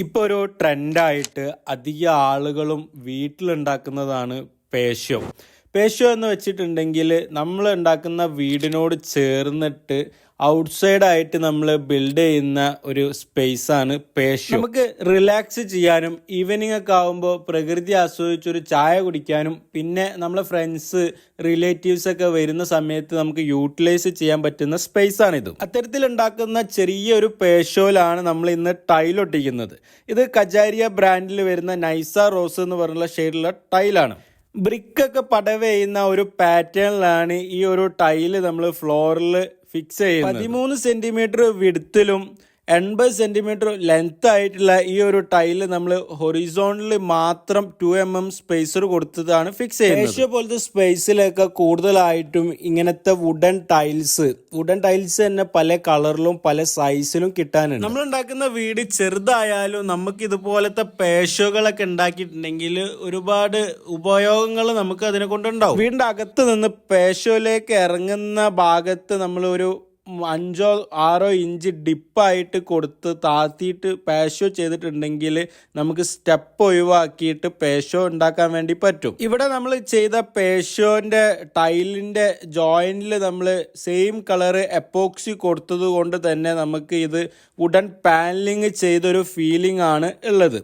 ഇപ്പോൾ ഒരു ട്രെൻഡായിട്ട് അധിക ആളുകളും വീട്ടിലുണ്ടാക്കുന്നതാണ് പേഷ്യോ. പേഷ്യോ എന്ന് വെച്ചിട്ടുണ്ടെങ്കിൽ നമ്മൾ ഉണ്ടാക്കുന്ന വീടിനോട് ചേർന്നിട്ട് ഔട്ട്സൈഡായിട്ട് നമ്മൾ ബിൽഡ് ചെയ്യുന്ന ഒരു സ്പേസാണ് പേഷ്യോ. നമുക്ക് റിലാക്സ് ചെയ്യാനും ഈവനിങ് ഒക്കെ ആകുമ്പോൾ പ്രകൃതി ആസ്വദിച്ചൊരു ചായ കുടിക്കാനും പിന്നെ നമ്മളെ ഫ്രണ്ട്സ് റിലേറ്റീവ്സ് ഒക്കെ വരുന്ന സമയത്ത് നമുക്ക് യൂട്ടിലൈസ് ചെയ്യാൻ പറ്റുന്ന സ്പേസാണിത്. അത്തരത്തിൽ ഉണ്ടാക്കുന്ന ചെറിയൊരു പേഷ്യോയിലാണ് നമ്മൾ ഇന്ന് ടൈലൊട്ടിക്കുന്നത്. ഇത് കജാരിയ ബ്രാൻഡിൽ വരുന്ന നൈസ റോസ് എന്ന് പറഞ്ഞുള്ള ഷെയ്ഡിലുള്ള ടൈലാണ്. ബ്രിക്കൊക്കെ പടവ് ചെയ്യുന്ന ഒരു പാറ്റേണിലാണ് ഈ ഒരു ടൈല് നമ്മൾ ഫ്ലോറിൽ ഫിക്സ് ചെയ്യുന്നത്. 13 സെന്റിമീറ്റർ വിഡ്ത്തിലും 80 സെന്റിമീറ്റർ ലെങ്ത് ആയിട്ടുള്ള ഈ ഒരു ടൈല് നമ്മൾ ഹൊറിസോണ്ടൽ മാത്രം 2 mm സ്പേസർ കൊടുത്തതാണ് ഫിക്സ് ചെയ്യുന്നത്. ഏഷ്യ പോലത്തെ സ്പേസിലൊക്കെ കൂടുതലായിട്ടും ഇങ്ങനത്തെ വുഡൻ ടൈൽസ് തന്നെ പല കളറിലും പല സൈസിലും കിട്ടാനുണ്ട്. നമ്മൾ ഉണ്ടാക്കുന്ന വീട് ചെറുതായാലും നമുക്ക് ഇതുപോലത്തെ പേഷ്യോകളൊക്കെ ഉണ്ടാക്കിയിട്ടുണ്ടെങ്കിൽ ഒരുപാട് ഉപയോഗങ്ങൾ നമുക്ക് അതിനെ കൊണ്ടുണ്ടാവും. വീടിന്റെ അകത്ത് നിന്ന് പേഷ്യോയിലേക്ക് ഇറങ്ങുന്ന ഭാഗത്ത് നമ്മൾ ഒരു 5-6 ഇഞ്ച് ഡിപ്പായിട്ട് കൊടുത്ത് താത്തിയിട്ട് പേഷ്യോ ചെയ്തിട്ടുണ്ടെങ്കിൽ നമുക്ക് സ്റ്റെപ്പ് ഒഴിവാക്കിയിട്ട് പേഷ്യോ ഉണ്ടാക്കാൻ വേണ്ടി പറ്റും. ഇവിടെ നമ്മൾ ചെയ്ത പേഷ്യോന്റെ ടൈലിന്റെ ജോയിന്റിൽ നമ്മൾ സെയിം കളർ എപ്പോക്സി കൊടുത്തത് കൊണ്ട് തന്നെ നമുക്ക് ഇത് വുഡൻ പാനലിങ് ചെയ്തൊരു ഫീലിംഗ് ആണ് ഉള്ളത്.